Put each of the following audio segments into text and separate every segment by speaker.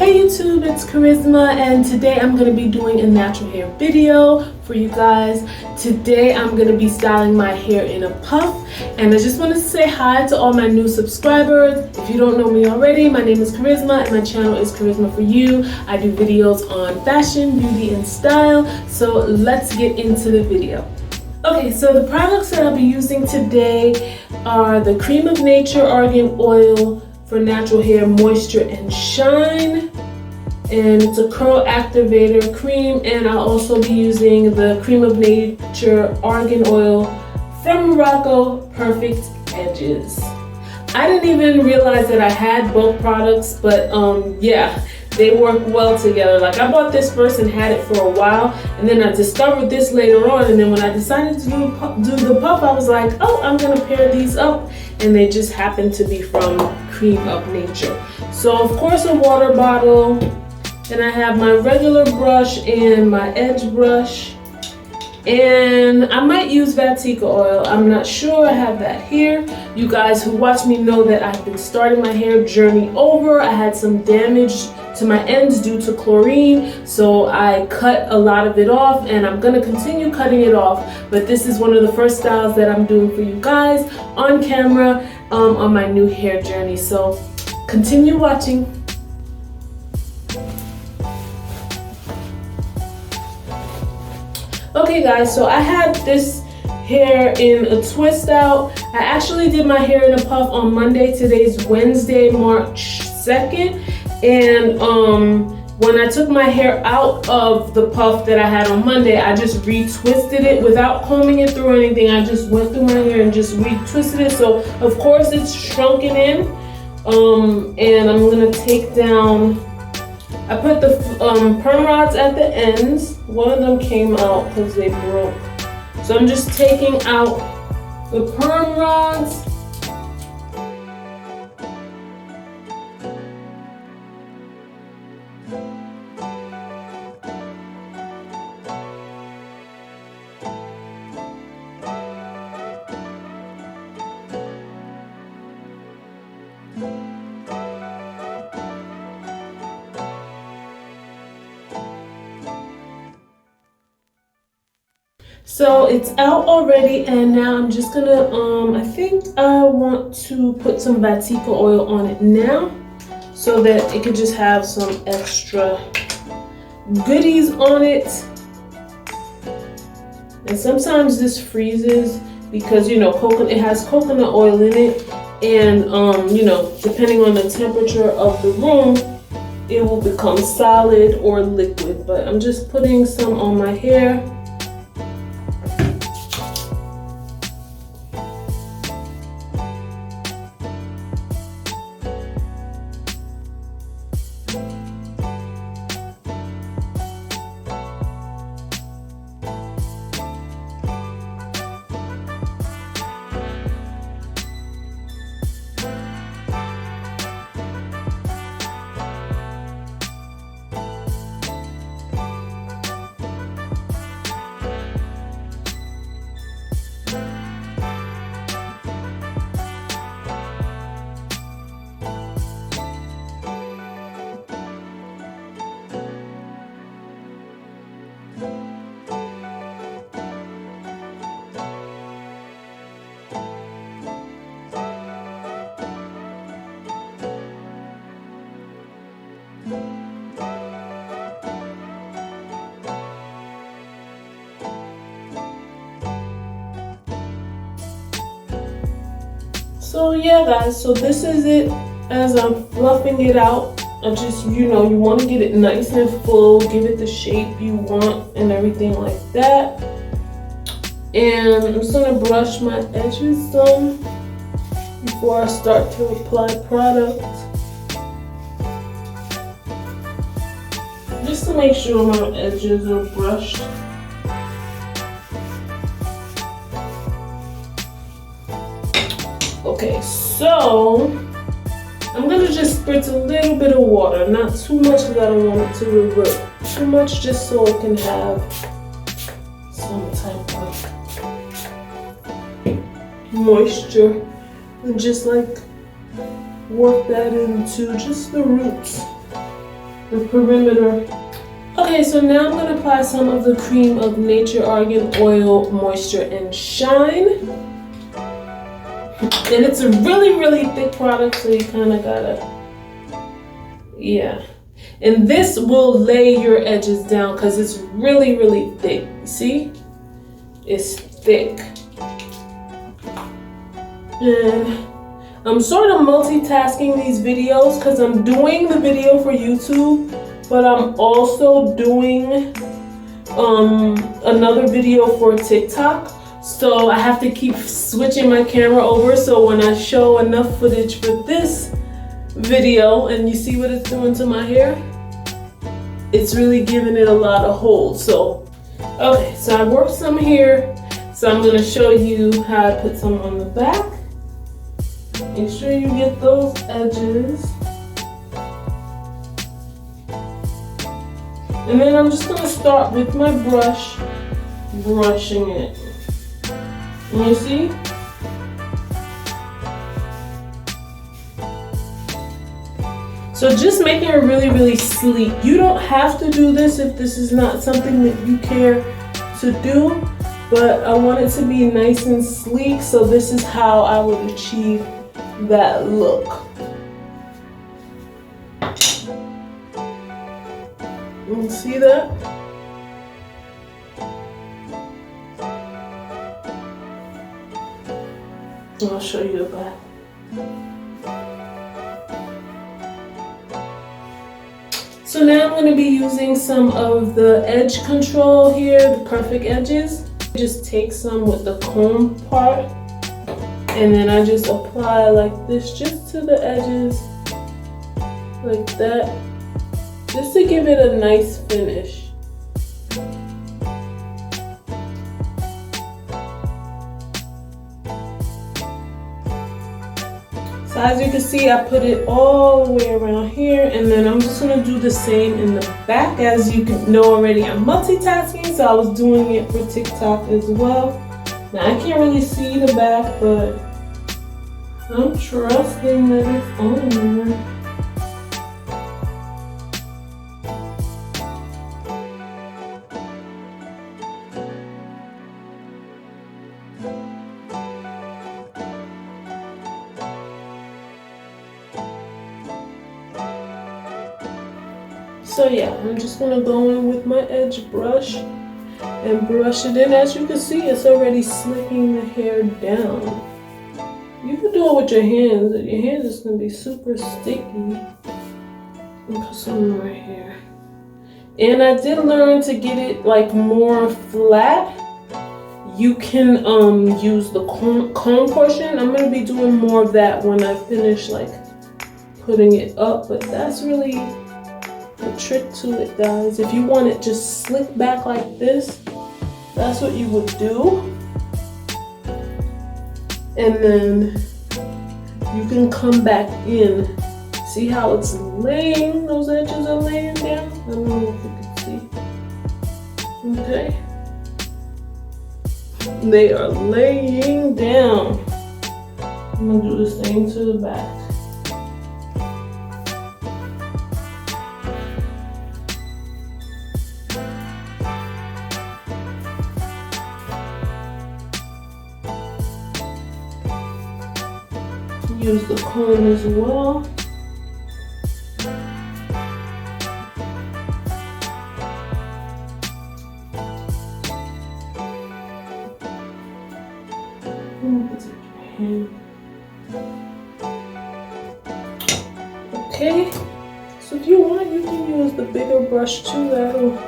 Speaker 1: Hey YouTube, it's Charisma, and today I'm going to be doing a natural hair video for you guys. Today I'm going to be styling my hair in a puff, and I just wanted to say hi to all my new subscribers. If you don't know me already, my name is Charisma and my channel is Charisma for You. I do videos on fashion, beauty, and style, so let's get into the video. Okay, so the products that I'll be using today are the Cream of Nature Argan Oil for natural hair moisture and shine, and it's a curl activator cream, and I'll also be using the Cream of Nature Argan Oil from Morocco Perfect Edges. I didn't even realize that I had both products, but yeah, they work well together. Like, I bought this first and had it for a while, and then I discovered this later on, and then when I decided to do the puff, I was like, oh, I'm gonna pair these up, and they just happen to be from Cream of Nature. So of course a water bottle, and I have my regular brush and my edge brush, and I might use Vatika oil. I'm not sure. I have that here. You guys who watch me know that I've been starting my hair journey over. I had some damage to my ends due to chlorine, so I cut a lot of it off, and I'm gonna continue cutting it off, but this is one of the first styles that I'm doing for you guys on camera on my new hair journey, so continue watching. Okay guys, so I had this hair in a twist out. I actually did my hair in a puff on Monday. Today's Wednesday, March 2nd. And when I took my hair out of the puff that I had on Monday, I just retwisted it without combing it through or anything. I just went through my hair and just retwisted it. So of course it's shrunken in. And I'm gonna take down, I put the perm rods at the ends. One of them came out because they broke. So I'm just taking out the perm rods. So it's out already, and now I'm just gonna, I think I want to put some Vatika oil on it now so that it could just have some extra goodies on it. And sometimes this freezes because, you know, it has coconut oil in it, and you know, depending on the temperature of the room, it will become solid or liquid. But I'm just putting some on my hair. So yeah guys, so this is it as I'm fluffing it out. I just, you know, you want to get it nice and full, give it the shape you want and everything like that. And I'm just going to brush my edges some before I start to apply product, just to make sure my edges are brushed. Okay, so I'm gonna just spritz a little bit of water, not too much because I don't want it to revert too much, just so it can have some type of moisture, and just like work that into just the roots the perimeter. Okay, so now I'm going to apply some of the Creme of Nature Argan Oil Moisture and Shine. And it's a really, really thick product, so you kind of gotta, yeah. And this will lay your edges down because it's really, really thick. You see? It's thick. And I'm sort of multitasking these videos because I'm doing the video for YouTube, but I'm also doing another video for TikTok. So I have to keep switching my camera over, so when I show enough footage for this video and you see what it's doing to my hair, it's really giving it a lot of hold. So, okay, so I worked some here. So I'm gonna show you how to put some on the back. Make sure you get those edges. And then I'm just gonna start with my brush, brushing it. And you see? So just making it really, really sleek. You don't have to do this if this is not something that you care to do, but I want it to be nice and sleek, so this is how I would achieve that look. You see that? I'll show you the back. So now I'm going to be using some of the edge control here, the perfect edges. Just take some with the comb part, and then I just apply like this just to the edges, like that, just to give it a nice finish. So as you can see, I put it all the way around here, and then I'm just gonna do the same in the back. As you can know already, I'm multitasking, so I was doing it for TikTok as well. Now I can't really see the back, but I'm trusting that it's on there. So yeah, I'm just gonna go in with my edge brush and brush it in. As you can see, it's already slicking the hair down. You can do it with your hands. Your hands is gonna be super sticky. And put some more here. And I did learn to get it like more flat. You can use the comb portion. I'm gonna be doing more of that when I finish like putting it up, but that's really the trick to it, guys. If you want it just slick back like this, that's what you would do. And then you can come back in. See how it's laying? Those edges are laying down. I don't know if you can see. Okay. They are laying down. I'm gonna do the same to the back. Use the comb as well. Okay, so if you want, you can use the bigger brush too.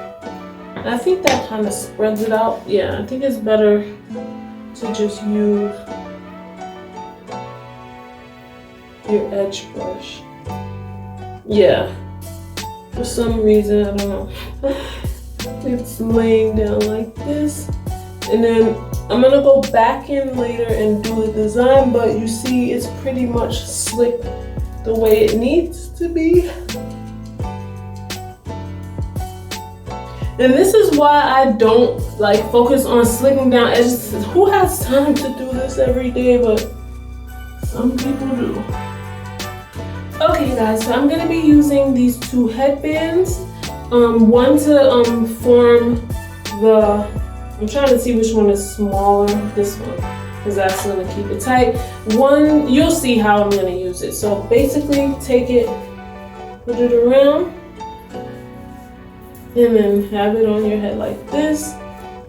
Speaker 1: I think that kind of spreads it out. Yeah, I think it's better to just use your edge brush. Yeah, for some reason, I don't know, it's laying down like this. And then I'm gonna go back in later and do the design, but you see it's pretty much slick the way it needs to be. And this is why I don't like focus on slicking down edges. Who has time to do this every day? But some people do. Okay guys, so I'm gonna be using these two headbands. One to form the, I'm trying to see which one is smaller, this one, because that's gonna keep it tight. One, you'll see how I'm gonna use it. So basically take it, put it around, and then have it on your head like this.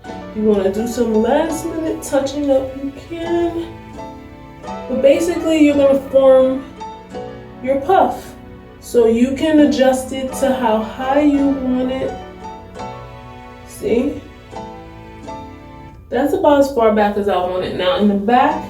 Speaker 1: If you wanna do some last minute touching up, you can. But basically you're gonna form your puff. So you can adjust it to how high you want it. See? That's about as far back as I want it. Now in the back,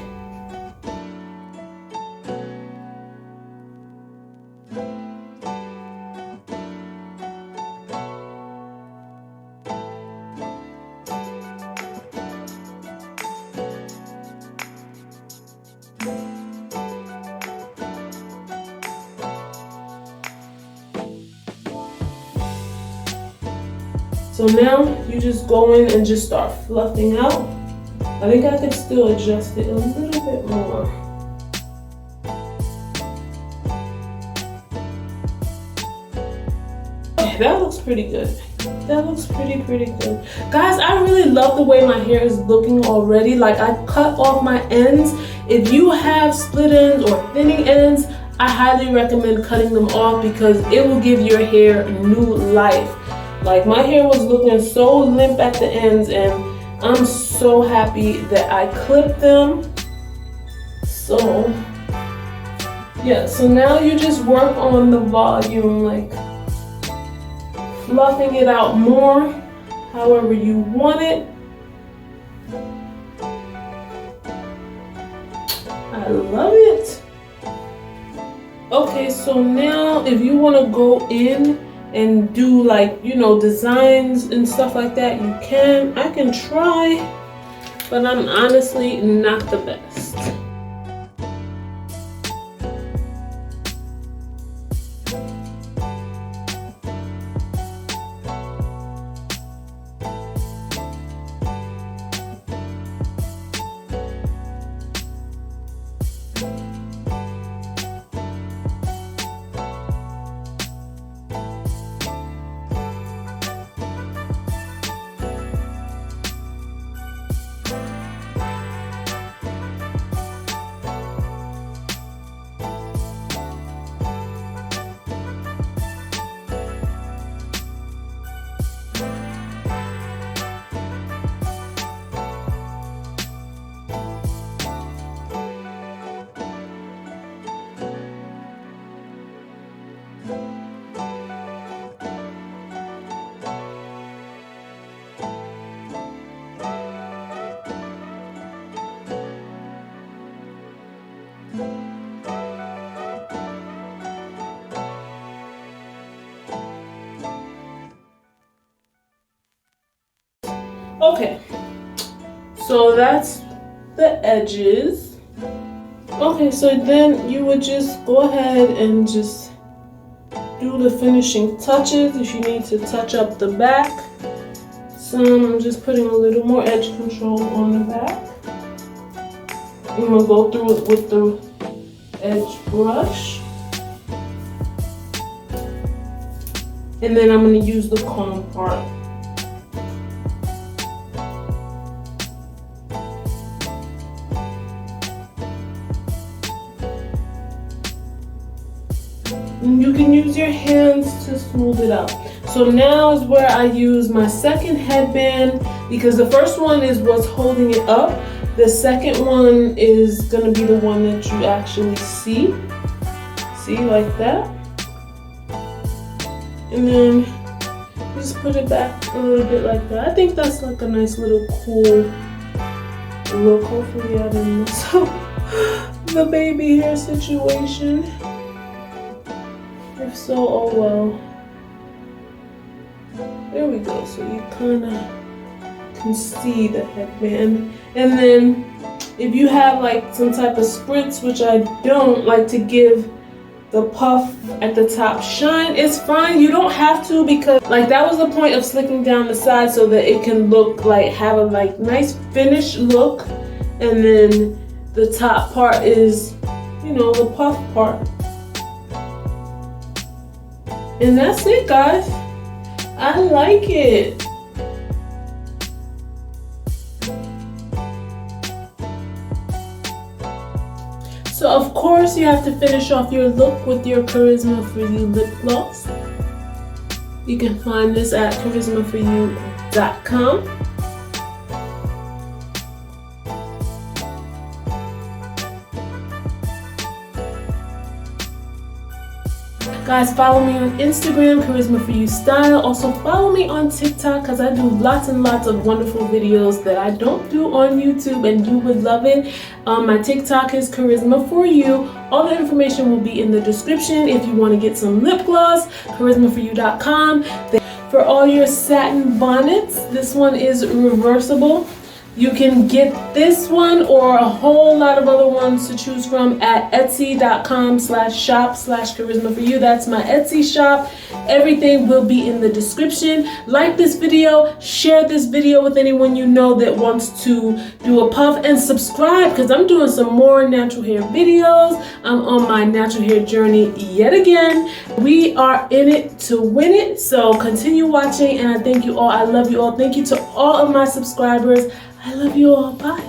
Speaker 1: so now you just go in and just start fluffing out. I think I could still adjust it a little bit more. Okay, that looks pretty good. That looks pretty good. Guys, I really love the way my hair is looking already. Like, I cut off my ends. If you have split ends or thinning ends, I highly recommend cutting them off because it will give your hair new life. Like, my hair was looking so limp at the ends, and I'm so happy that I clipped them. So, yeah, so now you just work on the volume, like fluffing it out more, however you want it. I love it. Okay, so now if you want to go in and do, like, you know, designs and stuff like that, you can. I can try, but I'm honestly not the best. Okay, so that's the edges. Okay, so then you would just go ahead and just do the finishing touches. If you need to touch up the back, I'm just putting a little more edge control on the back. I'm gonna go through it with the edge brush. And then I'm gonna use the comb part. And you can use your hands to smooth it out. So now is where I use my second headband, because the first one is what's holding it up. The second one is gonna be the one that you actually see. See, like that. And then just put it back a little bit like that. I think that's like a nice little cool look. Hopefully I didn't mess up the baby hair situation. If so, oh well. There we go. So you kind of can see the headband. And then if you have like some type of spritz, which I don't, like to give the puff at the top shine, it's fine. You don't have to, because like that was the point of slicking down the side so that it can look like, have a like nice finished look. And then the top part is, you know, the puff part. And that's it, guys. I like it. So of course you have to finish off your look with your Charisma For You lip gloss. You can find this at charismaforyou.com. Guys, follow me on Instagram, Charisma For You Style. Also follow me on TikTok because I do lots and lots of wonderful videos that I don't do on YouTube, and you would love it. My TikTok is Charisma For You. All the information will be in the description. If you want to get some lip gloss, charismaforyou.com. For all your satin bonnets, this one is reversible. You can get this one or a whole lot of other ones to choose from at etsy.com/shop/charismaforyou. That's my Etsy shop. Everything will be in the description. Like this video, share this video with anyone you know that wants to do a puff, and subscribe because I'm doing some more natural hair videos. I'm on my natural hair journey yet again. We are in it to win it. So continue watching, and I thank you all. I love you all. Thank you to all of my subscribers. I love you all. Bye.